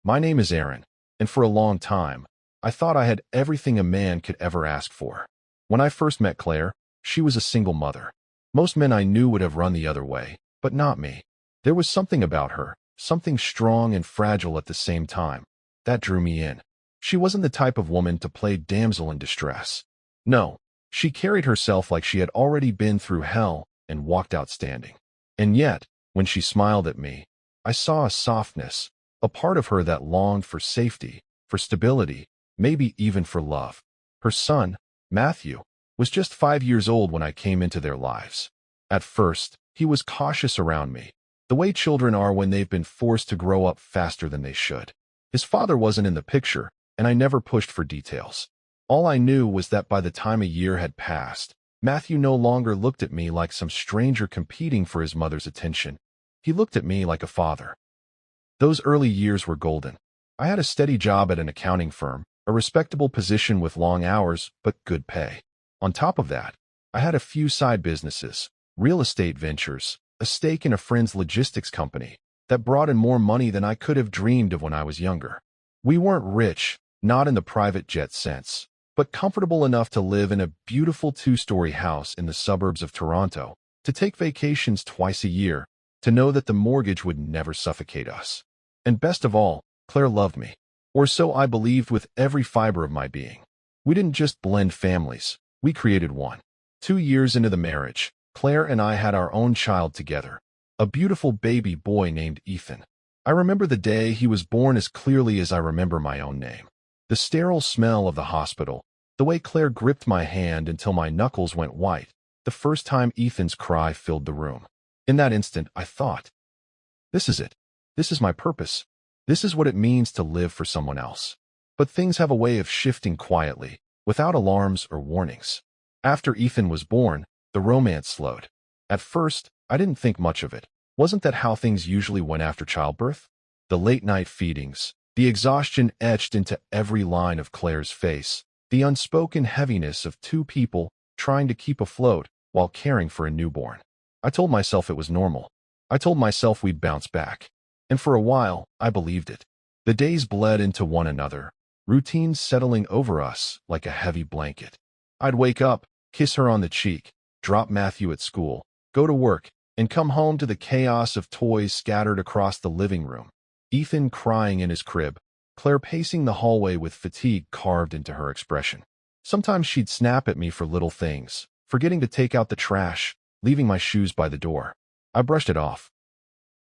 My name is Aaron, and for a long time, I thought I had everything a man could ever ask for. When I first met Claire, she was a single mother. Most men I knew would have run the other way, but not me. There was something about her, something strong and fragile at the same time, that drew me in. She wasn't the type of woman to play damsel in distress. No, she carried herself like she had already been through hell and walked out standing. And yet, when she smiled at me, I saw a softness, a part of her that longed for safety, for stability, maybe even for love. Her son, Matthew, was just 5 years old when I came into their lives. At first, he was cautious around me, the way children are when they've been forced to grow up faster than they should. His father wasn't in the picture, and I never pushed for details. All I knew was that by the time a year had passed, Matthew no longer looked at me like some stranger competing for his mother's attention. He looked at me like a father. Those early years were golden. I had a steady job at an accounting firm, a respectable position with long hours but good pay. On top of that, I had a few side businesses, real estate ventures, a stake in a friend's logistics company that brought in more money than I could have dreamed of when I was younger. We weren't rich, not in the private jet sense, but comfortable enough to live in a beautiful two-story house in the suburbs of Toronto, to take vacations twice a year, to know that the mortgage would never suffocate us. And best of all, Claire loved me, or so I believed with every fiber of my being. We didn't just blend families, we created one. 2 years into the marriage, Claire and I had our own child together, a beautiful baby boy named Ethan. I remember the day he was born as clearly as I remember my own name. The sterile smell of the hospital, the way Claire gripped my hand until my knuckles went white, the first time Ethan's cry filled the room. In that instant, I thought, this is it. This is my purpose. This is what it means to live for someone else. But things have a way of shifting quietly, without alarms or warnings. After Ethan was born, the romance slowed. At first, I didn't think much of it. Wasn't that how things usually went after childbirth? The late-night feedings, the exhaustion etched into every line of Claire's face, the unspoken heaviness of two people trying to keep afloat while caring for a newborn. I told myself it was normal. I told myself we'd bounce back. And for a while, I believed it. The days bled into one another, routines settling over us like a heavy blanket. I'd wake up, kiss her on the cheek, drop Matthew at school, go to work, and come home to the chaos of toys scattered across the living room. Ethan crying in his crib, Claire pacing the hallway with fatigue carved into her expression. Sometimes she'd snap at me for little things, forgetting to take out the trash, leaving my shoes by the door. I brushed it off.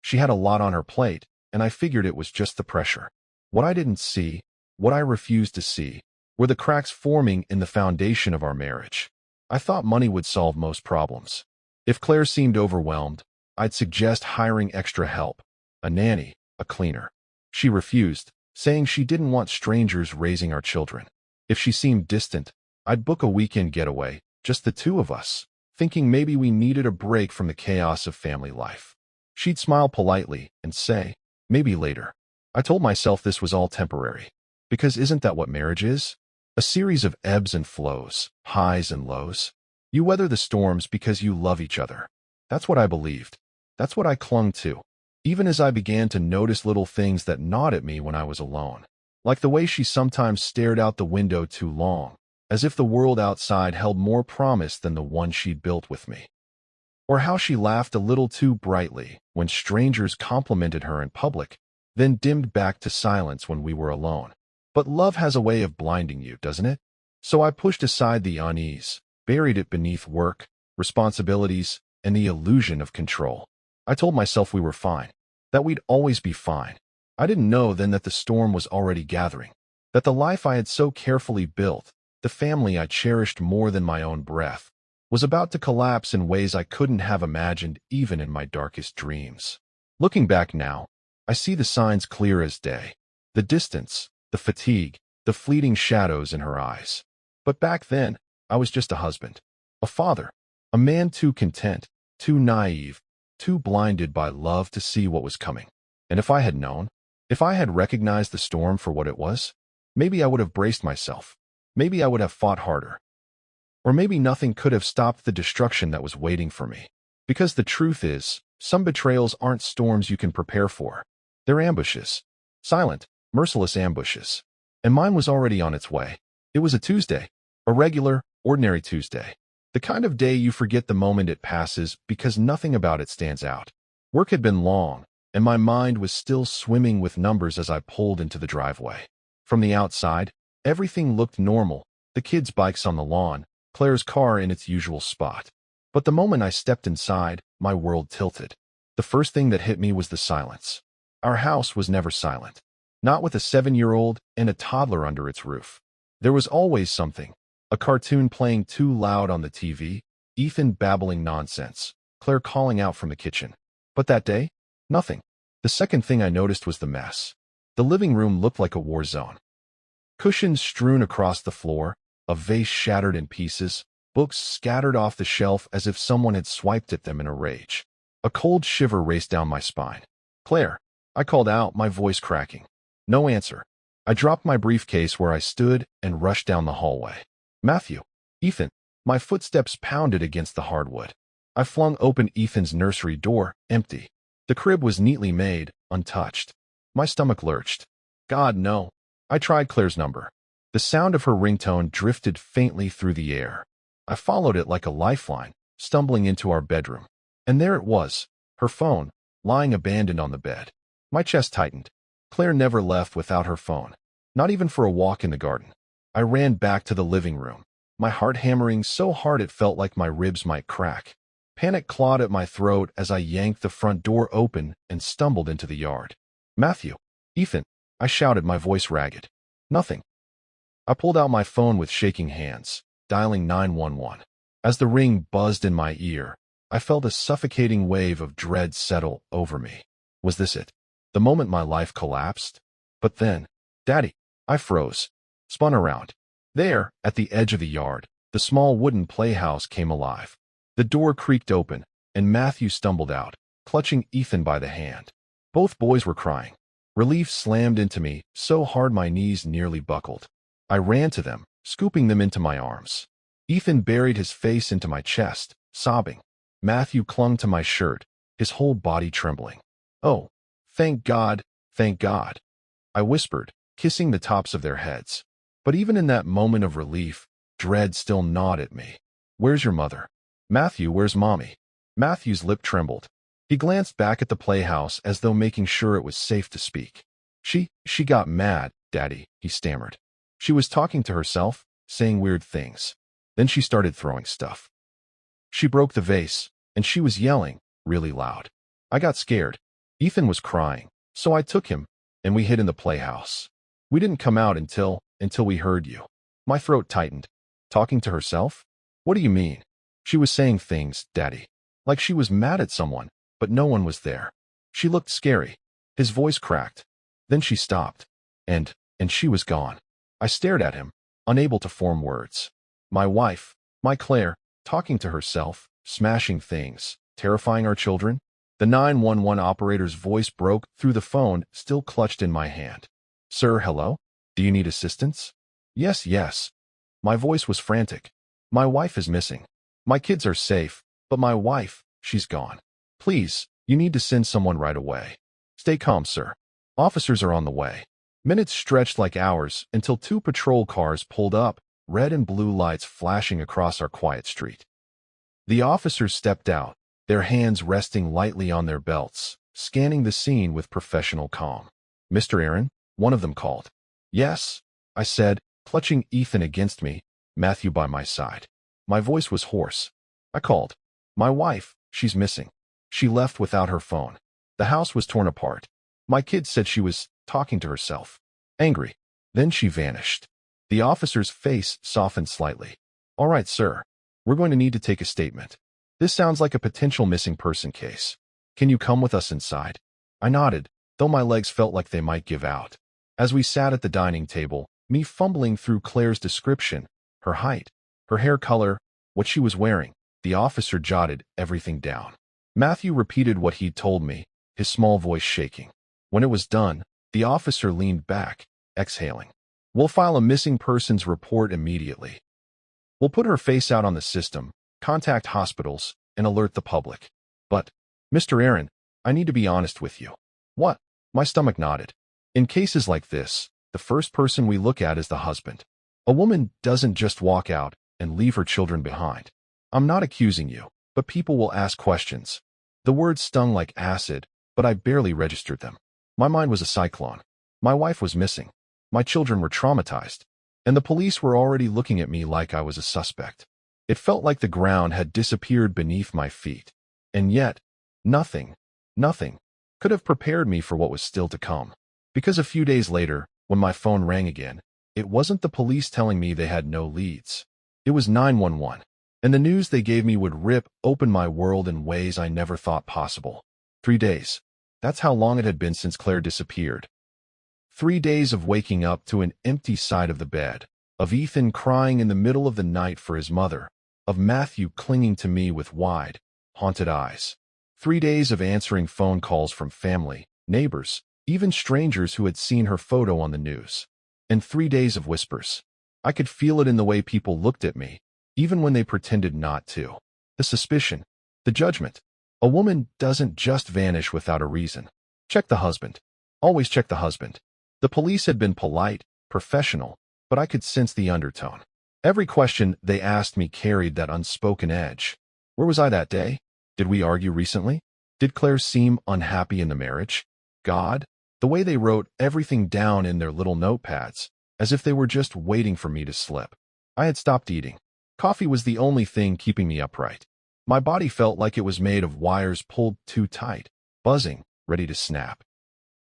She had a lot on her plate, and I figured it was just the pressure. What I didn't see, what I refused to see, were the cracks forming in the foundation of our marriage. I thought money would solve most problems. If Claire seemed overwhelmed, I'd suggest hiring extra help, a nanny, a cleaner. She refused, saying she didn't want strangers raising our children. If she seemed distant, I'd book a weekend getaway, just the two of us, thinking maybe we needed a break from the chaos of family life. She'd smile politely and say, maybe later. I told myself this was all temporary. Because isn't that what marriage is? A series of ebbs and flows, highs and lows. You weather the storms because you love each other. That's what I believed. That's what I clung to. Even as I began to notice little things that gnawed at me when I was alone. Like the way she sometimes stared out the window too long, as if the world outside held more promise than the one she'd built with me. Or how she laughed a little too brightly when strangers complimented her in public, then dimmed back to silence when we were alone. But love has a way of blinding you, doesn't it? So I pushed aside the unease, buried it beneath work, responsibilities, and the illusion of control. I told myself we were fine, that we'd always be fine. I didn't know then that the storm was already gathering, that the life I had so carefully built, the family I cherished more than my own breath, was about to collapse in ways I couldn't have imagined even in my darkest dreams. Looking back now, I see the signs clear as day. The distance, the fatigue, the fleeting shadows in her eyes. But back then, I was just a husband, a father, a man too content, too naive, too blinded by love to see what was coming. And if I had known, if I had recognized the storm for what it was, maybe I would have braced myself. Maybe I would have fought harder. Or maybe nothing could have stopped the destruction that was waiting for me. Because the truth is, some betrayals aren't storms you can prepare for. They're ambushes. Silent, merciless ambushes. And mine was already on its way. It was a Tuesday. A regular, ordinary Tuesday. The kind of day you forget the moment it passes because nothing about it stands out. Work had been long, and my mind was still swimming with numbers as I pulled into the driveway. From the outside, everything looked normal, the kids' bikes on the lawn, Claire's car in its usual spot. But the moment I stepped inside, my world tilted. The first thing that hit me was the silence. Our house was never silent. Not with a 7-year-old and a toddler under its roof. There was always something. A cartoon playing too loud on the TV, Ethan babbling nonsense, Claire calling out from the kitchen. But that day, nothing. The second thing I noticed was the mess. The living room looked like a war zone. Cushions strewn across the floor, a vase shattered in pieces, books scattered off the shelf as if someone had swiped at them in a rage. A cold shiver raced down my spine. "Claire," I called out, my voice cracking. No answer. I dropped my briefcase where I stood and rushed down the hallway. "Matthew." "Ethan." My footsteps pounded against the hardwood. I flung open Ethan's nursery door, empty. The crib was neatly made, untouched. My stomach lurched. God, no. I tried Claire's number. The sound of her ringtone drifted faintly through the air. I followed it like a lifeline, stumbling into our bedroom. And there it was, her phone, lying abandoned on the bed. My chest tightened. Claire never left without her phone, not even for a walk in the garden. I ran back to the living room, my heart hammering so hard it felt like my ribs might crack. Panic clawed at my throat as I yanked the front door open and stumbled into the yard. "Matthew." "Ethan," I shouted, my voice ragged. "Nothing." I pulled out my phone with shaking hands, dialing 911. As the ring buzzed in my ear, I felt a suffocating wave of dread settle over me. Was this it? The moment my life collapsed? But then, "Daddy." I froze, spun around. There, at the edge of the yard, the small wooden playhouse came alive. The door creaked open, and Matthew stumbled out, clutching Ethan by the hand. Both boys were crying. Relief slammed into me, so hard my knees nearly buckled. I ran to them, scooping them into my arms. Ethan buried his face into my chest, sobbing. Matthew clung to my shirt, his whole body trembling. "Oh, thank God, thank God," I whispered, kissing the tops of their heads. But even in that moment of relief, dread still gnawed at me. "Where's your mother?" "Matthew, where's Mommy?" Matthew's lip trembled. He glanced back at the playhouse as though making sure it was safe to speak. She got mad, Daddy," he stammered. "She was talking to herself, saying weird things. Then she started throwing stuff. She broke the vase, and she was yelling, really loud. I got scared. Ethan was crying, so I took him, and we hid in the playhouse. We didn't come out until we heard you." My throat tightened. "Talking to herself? What do you mean?" "She was saying things, Daddy. Like she was mad at someone, but no one was there. She looked scary." His voice cracked. Then she stopped, and she was gone. I stared at him, unable to form words. My wife, my Claire, talking to herself, smashing things, terrifying our children. The 911 operator's voice broke through the phone, still clutched in my hand. "Sir, hello? Do you need assistance?" Yes. My voice was frantic. "My wife is missing. My kids are safe, but my wife, she's gone. Please, you need to send someone right away." "Stay calm, sir. Officers are on the way." Minutes stretched like hours until 2 patrol cars pulled up, red and blue lights flashing across our quiet street. The officers stepped out, their hands resting lightly on their belts, scanning the scene with professional calm. "Mr. Aaron?" one of them called. "Yes," I said, clutching Ethan against me, Matthew by my side. My voice was hoarse. I called. "My wife, she's missing. She left without her phone. The house was torn apart. My kid said she was talking to herself. Angry. Then she vanished." The officer's face softened slightly. "All right, sir. We're going to need to take a statement. This sounds like a potential missing person case. Can you come with us inside?" I nodded, though my legs felt like they might give out. As we sat at the dining table, me fumbling through Claire's description, her height, her hair color, what she was wearing, the officer jotted everything down. Matthew repeated what he'd told me, his small voice shaking. When it was done, the officer leaned back, exhaling. "We'll file a missing persons report immediately. We'll put her face out on the system, contact hospitals, and alert the public. But, Mr. Aaron, I need to be honest with you." "What?" My stomach nodded. In cases like this, the first person we look at is the husband. A woman doesn't just walk out and leave her children behind. I'm not accusing you, but people will ask questions. The words stung like acid, but I barely registered them. My mind was a cyclone. My wife was missing. My children were traumatized. And the police were already looking at me like I was a suspect. It felt like the ground had disappeared beneath my feet. And yet, nothing could have prepared me for what was still to come. Because a few days later, when my phone rang again, it wasn't the police telling me they had no leads. It was 911. And the news they gave me would rip open my world in ways I never thought possible. 3 days. That's how long it had been since Claire disappeared. 3 days of waking up to an empty side of the bed, of Ethan crying in the middle of the night for his mother, of Matthew clinging to me with wide, haunted eyes. 3 days of answering phone calls from family, neighbors, even strangers who had seen her photo on the news. And 3 days of whispers. I could feel it in the way people looked at me, even when they pretended not to. The suspicion, the judgment. A woman doesn't just vanish without a reason. Check the husband. Always check the husband. The police had been polite, professional, but I could sense the undertone. Every question they asked me carried that unspoken edge. Where was I that day? Did we argue recently? Did Claire seem unhappy in the marriage? God? The way they wrote everything down in their little notepads, as if they were just waiting for me to slip. I had stopped eating. Coffee was the only thing keeping me upright. My body felt like it was made of wires pulled too tight, buzzing, ready to snap.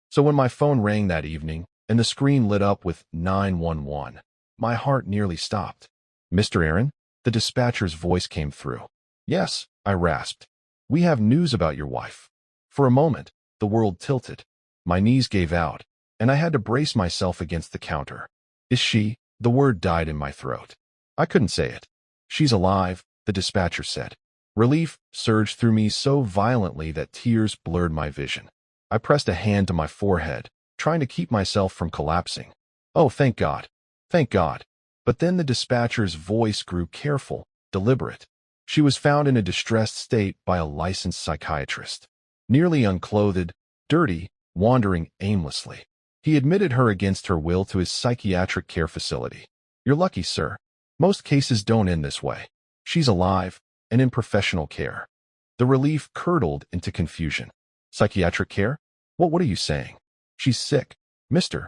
So when my phone rang that evening, and the screen lit up with 911, my heart nearly stopped. Mr. Aaron? The dispatcher's voice came through. Yes, I rasped. We have news about your wife. For a moment, the world tilted. My knees gave out, and I had to brace myself against the counter. Is she? The word died in my throat. I couldn't say it. She's alive, the dispatcher said. Relief surged through me so violently that tears blurred my vision. I pressed a hand to my forehead, trying to keep myself from collapsing. Oh, thank God. Thank God. But then the dispatcher's voice grew careful, deliberate. She was found in a distressed state by a licensed psychiatrist. Nearly unclothed, dirty, wandering aimlessly. He admitted her against her will to his psychiatric care facility. You're lucky, sir. Most cases don't end this way. She's alive and in professional care. The relief curdled into confusion. Psychiatric care? What are you saying? She's sick. Mr.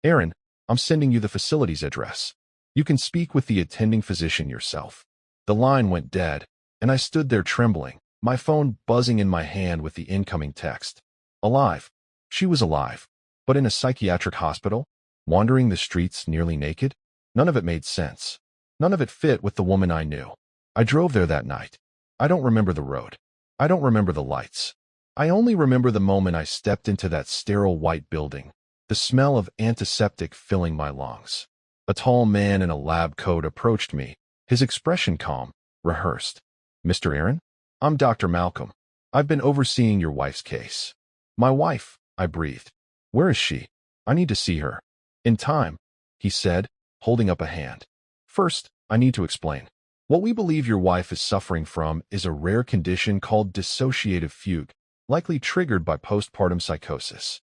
Aaron, I'm sending you the facility's address. You can speak with the attending physician yourself. The line went dead, and I stood there trembling, my phone buzzing in my hand with the incoming text. Alive. She was alive. But in a psychiatric hospital? Wandering the streets nearly naked? None of it made sense. None of it fit with the woman I knew. I drove there that night. I don't remember the road. I don't remember the lights. I only remember the moment I stepped into that sterile white building, the smell of antiseptic filling my lungs. A tall man in a lab coat approached me, his expression calm, rehearsed. Mr. Aaron? I'm Dr. Malcolm. I've been overseeing your wife's case. My wife, I breathed. Where is she? I need to see her. In time, he said, holding up a hand. First, I need to explain. What we believe your wife is suffering from is a rare condition called dissociative fugue, likely triggered by postpartum psychosis.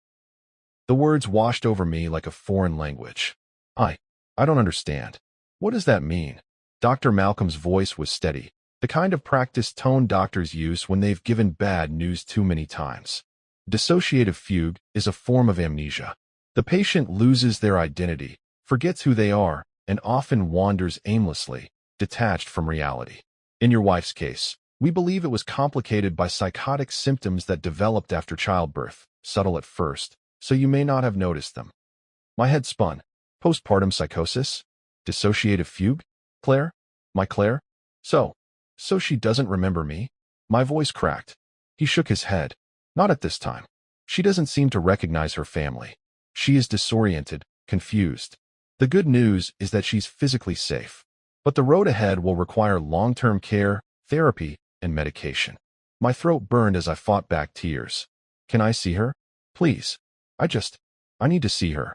The words washed over me like a foreign language. I don't understand. What does that mean? Dr. Malcolm's voice was steady, the kind of practiced tone doctors use when they've given bad news too many times. Dissociative fugue is a form of amnesia. The patient loses their identity, forgets who they are, and often wanders aimlessly, detached from reality. In your wife's case, we believe it was complicated by psychotic symptoms that developed after childbirth, subtle at first, so you may not have noticed them. My head spun. Postpartum psychosis? Dissociative fugue? Claire? My Claire? So she doesn't remember me? My voice cracked. He shook his head. Not at this time. She doesn't seem to recognize her family. She is disoriented, confused. The good news is that she's physically safe. But the road ahead will require long-term care, therapy, and medication. My throat burned as I fought back tears. Can I see her? Please. I need to see her.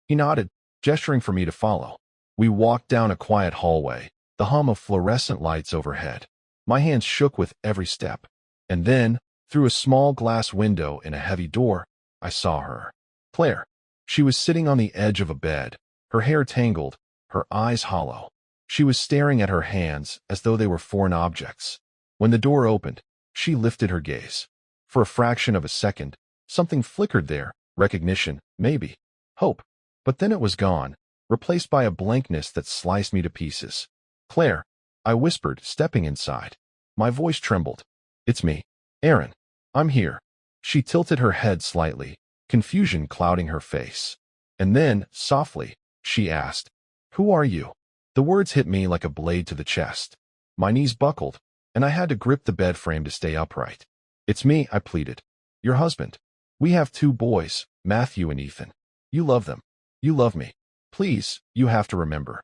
He nodded, gesturing for me to follow. We walked down a quiet hallway, the hum of fluorescent lights overhead. My hands shook with every step. And then, through a small glass window in a heavy door, I saw her. Claire. She was sitting on the edge of a bed, her hair tangled, her eyes hollow. She was staring at her hands as though they were foreign objects. When the door opened, she lifted her gaze. For a fraction of a second, something flickered there, recognition, maybe, hope. But then it was gone, replaced by a blankness that sliced me to pieces. Claire, I whispered, stepping inside. My voice trembled. It's me, Aaron. I'm here. She tilted her head slightly, confusion clouding her face. And then, softly, she asked, "Who are you?" The words hit me like a blade to the chest. My knees buckled, and I had to grip the bed frame to stay upright. "It's me," I pleaded. "Your husband. We have 2 boys, Matthew and Ethan. You love them. You love me. Please, you have to remember."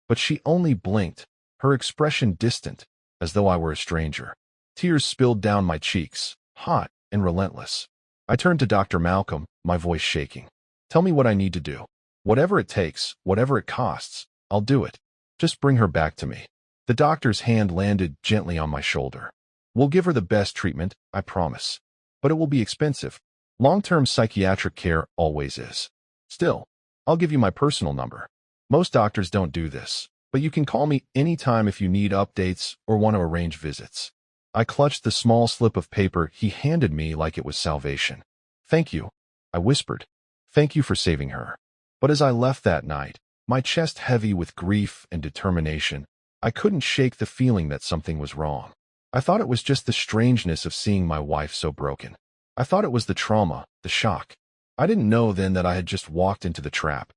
But she only blinked, her expression distant, as though I were a stranger. Tears spilled down my cheeks, hot and relentless. I turned to Dr. Malcolm, my voice shaking. "Tell me what I need to do. Whatever it takes, whatever it costs, I'll do it. Just bring her back to me." The doctor's hand landed gently on my shoulder. "We'll give her the best treatment, I promise. But it will be expensive. Long-term psychiatric care always is. Still, I'll give you my personal number. Most doctors don't do this, but you can call me anytime if you need updates or want to arrange visits." I clutched the small slip of paper he handed me like it was salvation. "Thank you," I whispered. "Thank you for saving her." But as I left that night, my chest heavy with grief and determination, I couldn't shake the feeling that something was wrong. I thought it was just the strangeness of seeing my wife so broken. I thought it was the trauma, the shock. I didn't know then that I had just walked into the trap,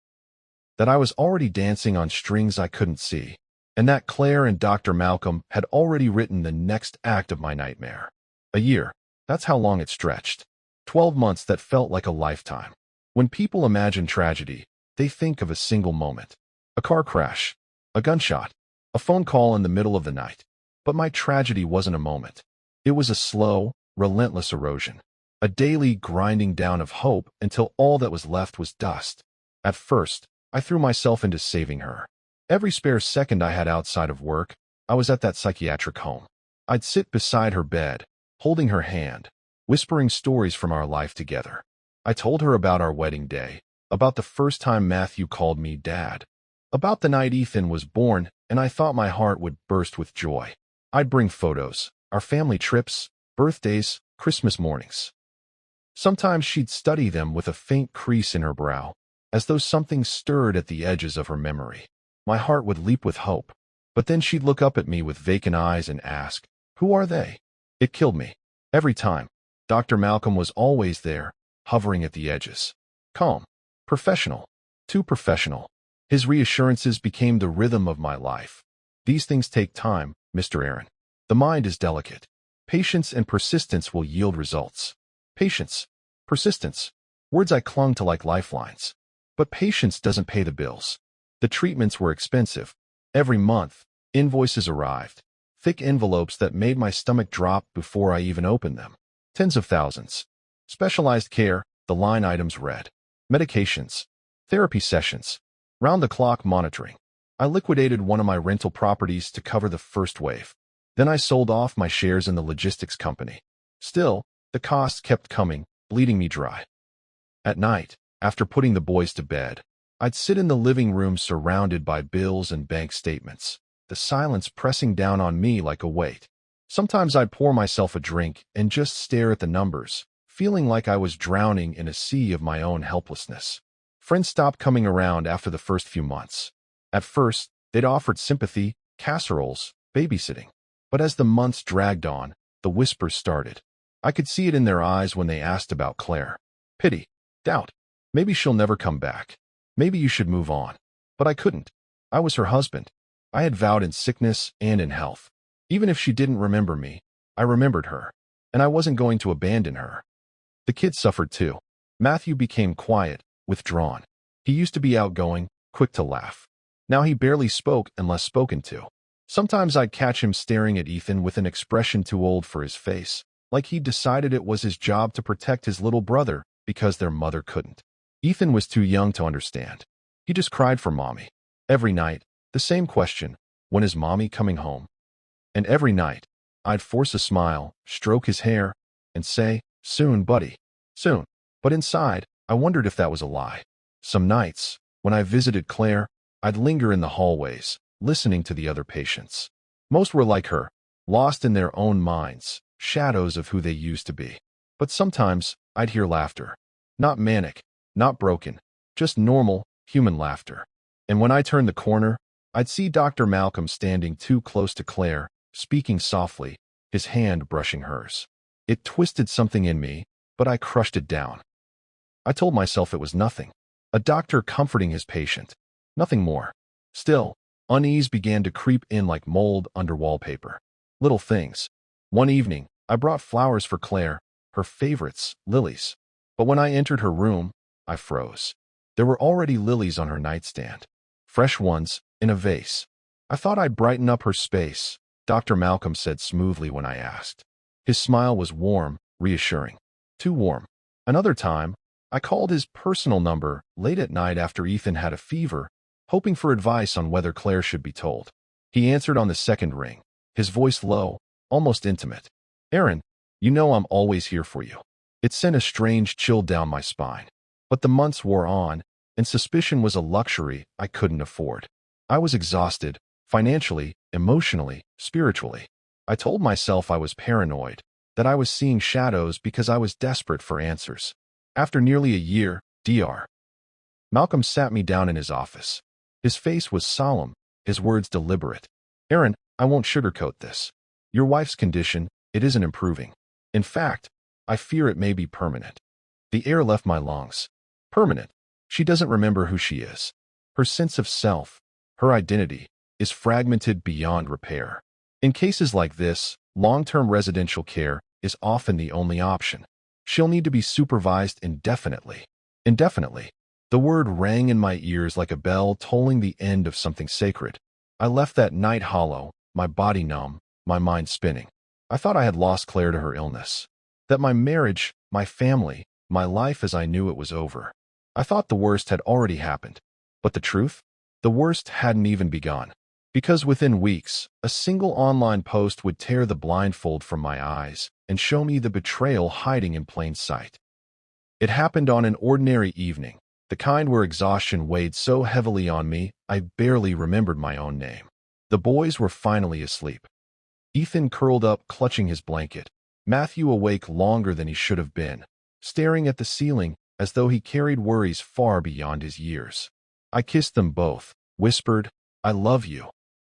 that I was already dancing on strings I couldn't see, and that Claire and Dr. Malcolm had already written the next act of my nightmare. A year, that's how long it stretched. 12 months that felt like a lifetime. When people imagine tragedy, they think of a single moment. A car crash, a gunshot, a phone call in the middle of the night. But my tragedy wasn't a moment. It was a slow, relentless erosion. A daily grinding down of hope until all that was left was dust. At first, I threw myself into saving her. Every spare second I had outside of work, I was at that psychiatric home. I'd sit beside her bed, holding her hand, whispering stories from our life together. I told her about our wedding day, about the first time Matthew called me Dad, about the night Ethan was born, and I thought my heart would burst with joy. I'd bring photos, our family trips, birthdays, Christmas mornings. Sometimes she'd study them with a faint crease in her brow, as though something stirred at the edges of her memory. My heart would leap with hope. But then she'd look up at me with vacant eyes and ask, "Who are they?" It killed me. Every time. Dr. Malcolm was always there, hovering at the edges. Calm. Professional. Too professional. His reassurances became the rhythm of my life. "These things take time, Mr. Aaron. The mind is delicate. Patience and persistence will yield results." Patience. Persistence. Words I clung to like lifelines. But patience doesn't pay the bills. The treatments were expensive. Every month, invoices arrived. Thick envelopes that made my stomach drop before I even opened them. Tens of thousands. Specialized care, the line items read. Medications. Therapy sessions. Round-the-clock monitoring. I liquidated one of my rental properties to cover the first wave. Then I sold off my shares in the logistics company. Still, the costs kept coming, bleeding me dry. At night, after putting the boys to bed, I'd sit in the living room surrounded by bills and bank statements, the silence pressing down on me like a weight. Sometimes I'd pour myself a drink and just stare at the numbers, feeling like I was drowning in a sea of my own helplessness. Friends stopped coming around after the first few months. At first, they'd offered sympathy, casseroles, babysitting. But as the months dragged on, the whispers started. I could see it in their eyes when they asked about Claire. Pity. Doubt. Maybe she'll never come back. Maybe you should move on. But I couldn't. I was her husband. I had vowed in sickness and in health. Even if she didn't remember me, I remembered her. And I wasn't going to abandon her. The kids suffered too. Matthew became quiet, withdrawn. He used to be outgoing, quick to laugh. Now he barely spoke unless spoken to. Sometimes I'd catch him staring at Ethan with an expression too old for his face, like he'd decided it was his job to protect his little brother because their mother couldn't. Ethan was too young to understand. He just cried for mommy. Every night, the same question, when is mommy coming home? And every night, I'd force a smile, stroke his hair, and say, soon, buddy, soon. But inside, I wondered if that was a lie. Some nights, when I visited Claire, I'd linger in the hallways, listening to the other patients. Most were like her, lost in their own minds, shadows of who they used to be. But sometimes, I'd hear laughter. Not manic, not broken, just normal, human laughter. And when I turned the corner, I'd see Dr. Malcolm standing too close to Claire, speaking softly, his hand brushing hers. It twisted something in me, but I crushed it down. I told myself it was nothing. A doctor comforting his patient. Nothing more. Still, unease began to creep in like mold under wallpaper. Little things. One evening, I brought flowers for Claire, her favorites, lilies. But when I entered her room, I froze. There were already lilies on her nightstand. Fresh ones, in a vase. I thought I'd brighten up her space, Dr. Malcolm said smoothly when I asked. His smile was warm, reassuring. Too warm. Another time, I called his personal number late at night after Ethan had a fever, hoping for advice on whether Claire should be told. He answered on the second ring, his voice low, almost intimate. "Aaron, you know I'm always here for you." It sent a strange chill down my spine. But the months wore on, and suspicion was a luxury I couldn't afford. I was exhausted, financially, emotionally, spiritually. I told myself I was paranoid, that I was seeing shadows because I was desperate for answers. After nearly a year, Dr. Malcolm sat me down in his office. His face was solemn, his words deliberate. "Aaron, I won't sugarcoat this. Your wife's condition, it isn't improving. In fact, I fear it may be permanent." The air left my lungs. Permanent. She doesn't remember who she is. Her sense of self, her identity, is fragmented beyond repair. In cases like this, long-term residential care is often the only option. She'll need to be supervised indefinitely. Indefinitely. The word rang in my ears like a bell tolling the end of something sacred. I left that night hollow, my body numb, my mind spinning. I thought I had lost Claire to her illness. That my marriage, my family, my life as I knew it was over. I thought the worst had already happened. But the truth? The worst hadn't even begun. Because within weeks, a single online post would tear the blindfold from my eyes and show me the betrayal hiding in plain sight. It happened on an ordinary evening, the kind where exhaustion weighed so heavily on me I barely remembered my own name. The boys were finally asleep. Ethan curled up, clutching his blanket. Matthew awake longer than he should have been, staring at the ceiling as though he carried worries far beyond his years. I kissed them both, whispered, "I love you,"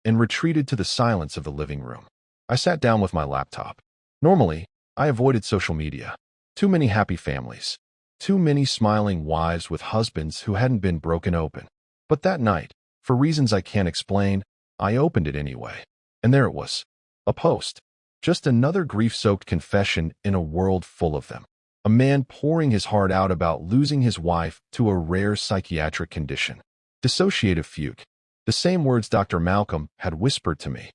and retreated to the silence of the living room. I sat down with my laptop. Normally, I avoided social media. Too many happy families. Too many smiling wives with husbands who hadn't been broken open. But that night, for reasons I can't explain, I opened it anyway. And there it was. A post. Just another grief-soaked confession in a world full of them. A man pouring his heart out about losing his wife to a rare psychiatric condition. Dissociative fugue. The same words Dr. Malcolm had whispered to me.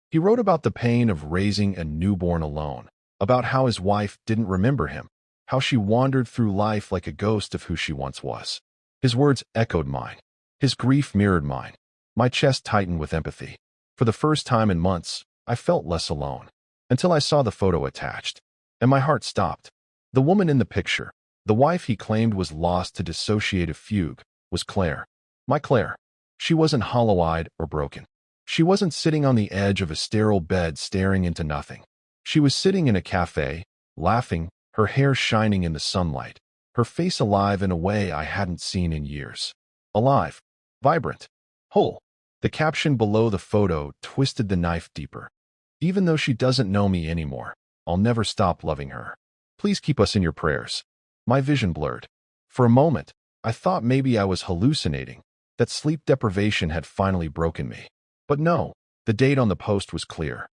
He wrote about the pain of raising a newborn alone, about how his wife didn't remember him, how she wandered through life like a ghost of who she once was. His words echoed mine. His grief mirrored mine. My chest tightened with empathy. For the first time in months, I felt less alone. Until I saw the photo attached. And my heart stopped. The woman in the picture, the wife he claimed was lost to dissociative fugue, was Claire. My Claire. She wasn't hollow-eyed or broken. She wasn't sitting on the edge of a sterile bed staring into nothing. She was sitting in a cafe, laughing, her hair shining in the sunlight, her face alive in a way I hadn't seen in years. Alive, vibrant, whole. The caption below the photo twisted the knife deeper. "Even though she doesn't know me anymore, I'll never stop loving her. Please keep us in your prayers." My vision blurred. For a moment, I thought maybe I was hallucinating, that sleep deprivation had finally broken me. But no, the date on the post was clear.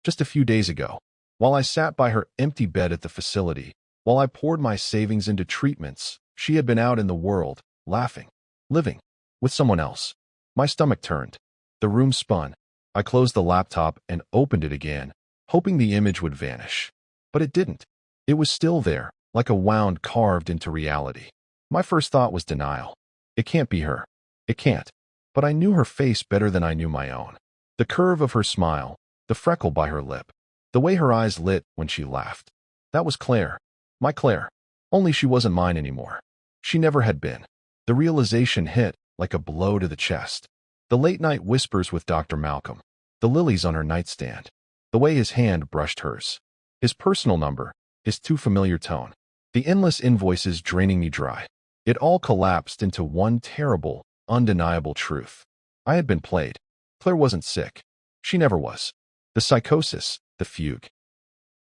Just a few days ago, while I sat by her empty bed at the facility, while I poured my savings into treatments, she had been out in the world, laughing, living, with someone else. My stomach turned. The room spun. I closed the laptop and opened it again, hoping the image would vanish. But it didn't. It was still there, like a wound carved into reality. My first thought was denial. It can't be her. It can't. But I knew her face better than I knew my own. The curve of her smile, the freckle by her lip, the way her eyes lit when she laughed. That was Claire. My Claire. Only she wasn't mine anymore. She never had been. The realization hit like a blow to the chest. The late-night whispers with Dr. Malcolm. The lilies on her nightstand. The way his hand brushed hers. His personal number. His too familiar tone. The endless invoices draining me dry. It all collapsed into one terrible, undeniable truth. I had been played. Claire wasn't sick. She never was. The psychosis, the fugue.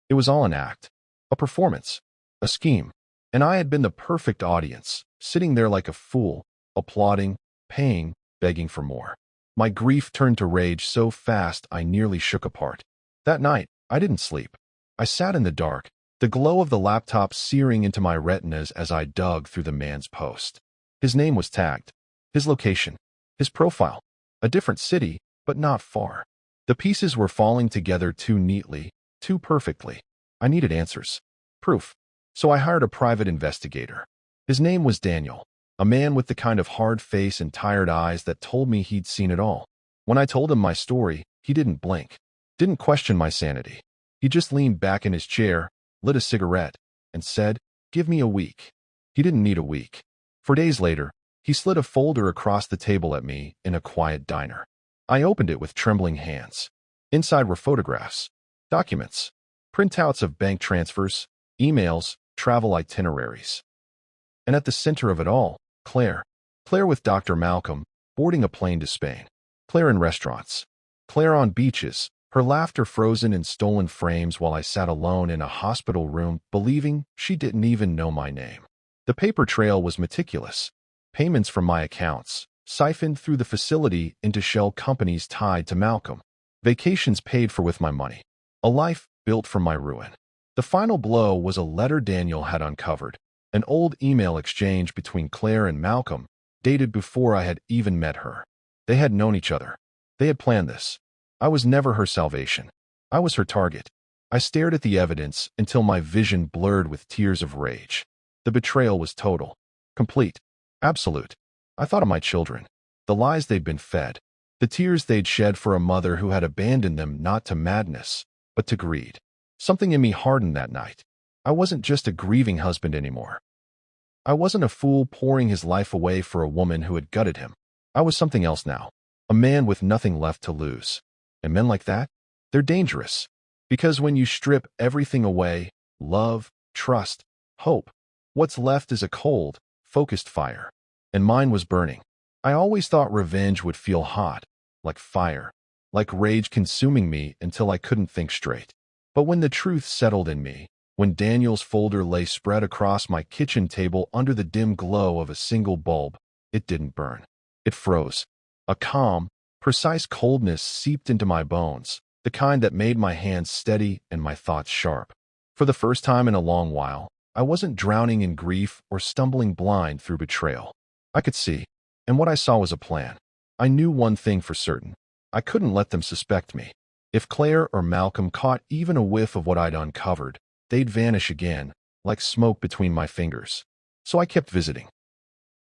It was all an act. A performance. A scheme. And I had been the perfect audience, sitting there like a fool, applauding, paying, begging for more. My grief turned to rage so fast I nearly shook apart. That night, I didn't sleep. I sat in the dark, the glow of the laptop searing into my retinas as I dug through the man's post. His name was tagged. His location. His profile. A different city, but not far. The pieces were falling together too neatly, too perfectly. I needed answers. Proof. So I hired a private investigator. His name was Daniel, a man with the kind of hard face and tired eyes that told me he'd seen it all. When I told him my story, he didn't blink, didn't question my sanity. He just leaned back in his chair, lit a cigarette, and said, "Give me a week." He didn't need a week. 4 days later, he slid a folder across the table at me in a quiet diner. I opened it with trembling hands. Inside were photographs, documents, printouts of bank transfers, emails, travel itineraries. And at the center of it all, Claire. Claire with Dr. Malcolm, boarding a plane to Spain. Claire in restaurants. Claire on beaches, her laughter frozen in stolen frames while I sat alone in a hospital room believing she didn't even know my name. The paper trail was meticulous. Payments from my accounts, siphoned through the facility into shell companies tied to Malcolm. Vacations paid for with my money. A life built from my ruin. The final blow was a letter Daniel had uncovered, an old email exchange between Claire and Malcolm, dated before I had even met her. They had known each other. They had planned this. I was never her salvation. I was her target. I stared at the evidence until my vision blurred with tears of rage. The betrayal was total, complete, absolute. I thought of my children, the lies they'd been fed, the tears they'd shed for a mother who had abandoned them not to madness, but to greed. Something in me hardened that night. I wasn't just a grieving husband anymore. I wasn't a fool pouring his life away for a woman who had gutted him. I was something else now, a man with nothing left to lose. And men like that? They're dangerous. Because when you strip everything away, love, trust, hope, what's left is a cold, focused fire. And mine was burning. I always thought revenge would feel hot, like fire, like rage consuming me until I couldn't think straight. But when the truth settled in me, when Daniel's folder lay spread across my kitchen table under the dim glow of a single bulb, it didn't burn. It froze. A calm, precise coldness seeped into my bones, the kind that made my hands steady and my thoughts sharp. For the first time in a long while, I wasn't drowning in grief or stumbling blind through betrayal. I could see, and what I saw was a plan. I knew one thing for certain. I couldn't let them suspect me. If Claire or Malcolm caught even a whiff of what I'd uncovered, they'd vanish again, like smoke between my fingers. So I kept visiting.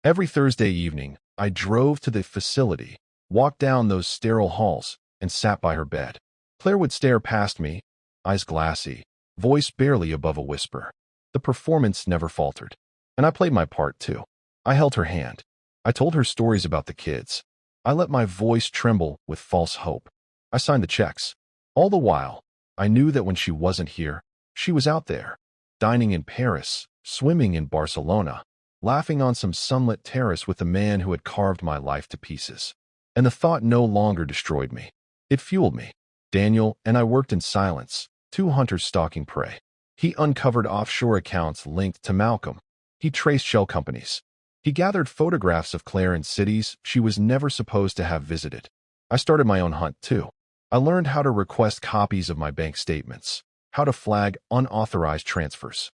Every Thursday evening, I drove to the facility, walked down those sterile halls, and sat by her bed. Claire would stare past me, eyes glassy, voice barely above a whisper. The performance never faltered. And I played my part, too. I held her hand. I told her stories about the kids. I let my voice tremble with false hope. I signed the checks. All the while, I knew that when she wasn't here, she was out there, dining in Paris, swimming in Barcelona, laughing on some sunlit terrace with the man who had carved my life to pieces. And the thought no longer destroyed me. It fueled me. Daniel and I worked in silence, two hunters stalking prey. He uncovered offshore accounts linked to Malcolm. He traced shell companies. He gathered photographs of Claire in cities she was never supposed to have visited. I started my own hunt, too. I learned how to request copies of my bank statements, how to flag unauthorized transfers.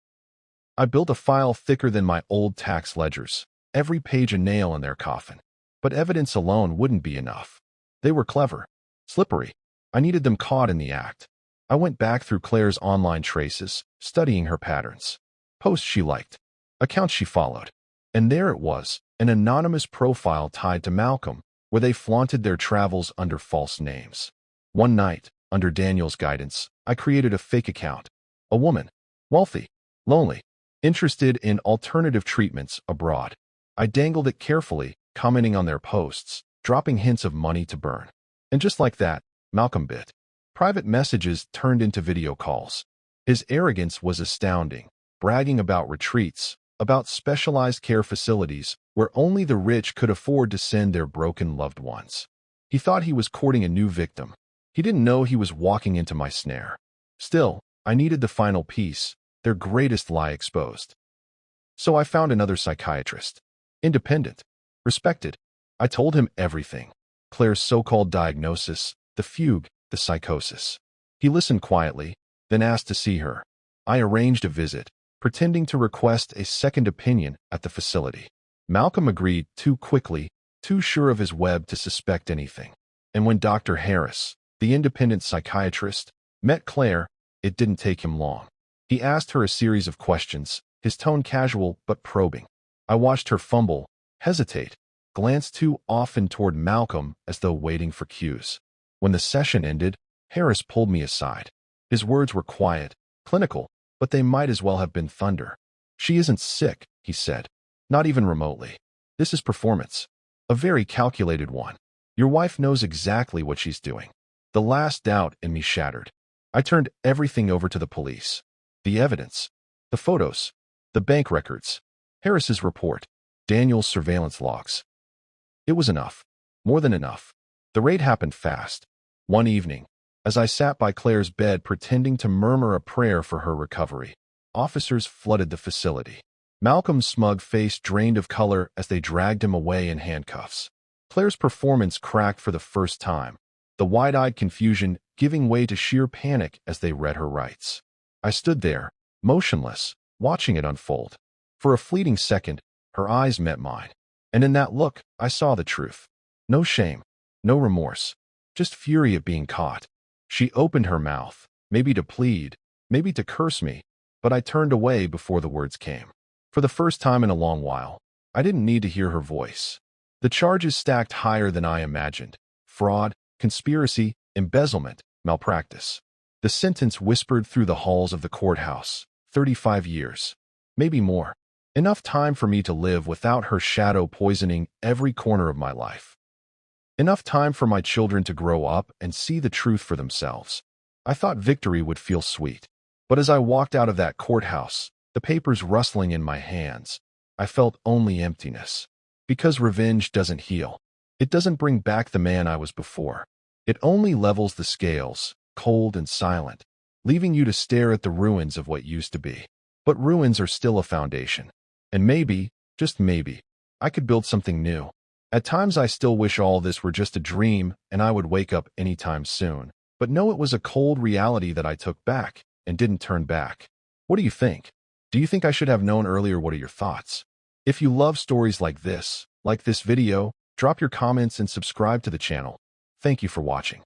I built a file thicker than my old tax ledgers, every page a nail in their coffin. But evidence alone wouldn't be enough. They were clever, slippery. I needed them caught in the act. I went back through Claire's online traces, studying her patterns. Posts she liked, accounts she followed. And there it was, an anonymous profile tied to Malcolm, where they flaunted their travels under false names. One night, under Daniel's guidance, I created a fake account. A woman, wealthy, lonely, interested in alternative treatments abroad. I dangled it carefully, commenting on their posts, dropping hints of money to burn. And just like that, Malcolm bit. Private messages turned into video calls. His arrogance was astounding, bragging about retreats, about specialized care facilities where only the rich could afford to send their broken loved ones. He thought he was courting a new victim. He didn't know he was walking into my snare. Still, I needed the final piece, their greatest lie exposed. So I found another psychiatrist. Independent. Respected. I told him everything. Claire's so-called diagnosis, the fugue, the psychosis. He listened quietly, then asked to see her. I arranged a visit, pretending to request a second opinion at the facility. Malcolm agreed too quickly, too sure of his web to suspect anything. And when Dr. Harris, the independent psychiatrist, met Claire, it didn't take him long. He asked her a series of questions, his tone casual but probing. I watched her fumble, hesitate, glance too often toward Malcolm as though waiting for cues. When the session ended, Harris pulled me aside. His words were quiet, clinical, but they might as well have been thunder. "She isn't sick," he said. "Not even remotely. This is performance. A very calculated one. Your wife knows exactly what she's doing." The last doubt in me shattered. I turned everything over to the police. The evidence, the photos, the bank records, Harris's report, Daniel's surveillance logs. It was enough. More than enough. The raid happened fast. One evening, as I sat by Claire's bed pretending to murmur a prayer for her recovery, officers flooded the facility. Malcolm's smug face drained of color as they dragged him away in handcuffs. Claire's performance cracked for the first time, the wide-eyed confusion giving way to sheer panic as they read her rights. I stood there, motionless, watching it unfold. For a fleeting second, her eyes met mine. And in that look, I saw the truth. No shame, no remorse, just fury at being caught. She opened her mouth, maybe to plead, maybe to curse me, but I turned away before the words came. For the first time in a long while, I didn't need to hear her voice. The charges stacked higher than I imagined. Fraud, conspiracy, embezzlement, malpractice. The sentence whispered through the halls of the courthouse. 35 years. Maybe more. Enough time for me to live without her shadow poisoning every corner of my life. Enough time for my children to grow up and see the truth for themselves. I thought victory would feel sweet. But as I walked out of that courthouse, the papers rustling in my hands, I felt only emptiness. Because revenge doesn't heal. It doesn't bring back the man I was before. It only levels the scales, cold and silent, leaving you to stare at the ruins of what used to be. But ruins are still a foundation. And maybe, just maybe, I could build something new. At times I still wish all this were just a dream and I would wake up anytime soon. But no, it was a cold reality that I took back and didn't turn back. What do you think? Do you think I should have known earlier? What are your thoughts? If you love stories like this video, drop your comments and subscribe to the channel. Thank you for watching.